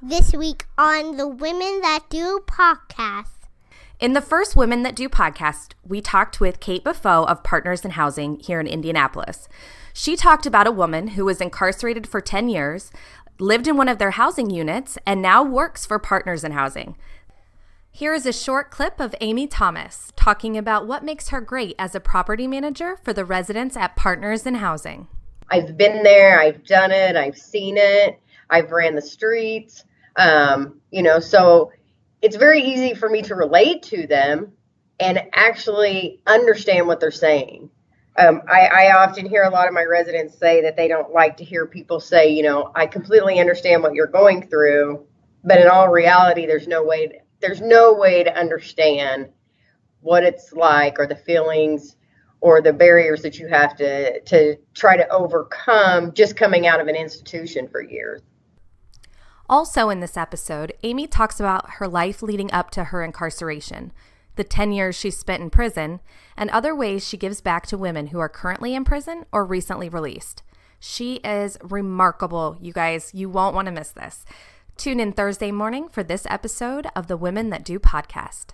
this week on the Women That Do podcast. In the first Women That Do podcast, we talked with Kate Buffo of Partners in Housing here in Indianapolis. She talked about a woman who was incarcerated for 10 years, lived in one of their housing units, and now works for Partners in Housing. Here is a short clip of Amy Thomas talking about what makes her great as a property manager for the residents at Partners in Housing. I've been there, I've done it, I've seen it, I've ran the streets, so it's very easy for me to relate to them and actually understand what they're saying. I often hear a lot of my residents say that they don't like to hear people say, I completely understand what you're going through, but in all reality, there's no way to understand what it's like or the feelings or the barriers that you have to try to overcome just coming out of an institution for years. Also in this episode, Amy talks about her life leading up to her incarceration, the 10 years she spent in prison, and other ways she gives back to women who are currently in prison or recently released. She is remarkable, you guys. You won't want to miss this. Tune in Thursday morning for this episode of the Women That Do podcast.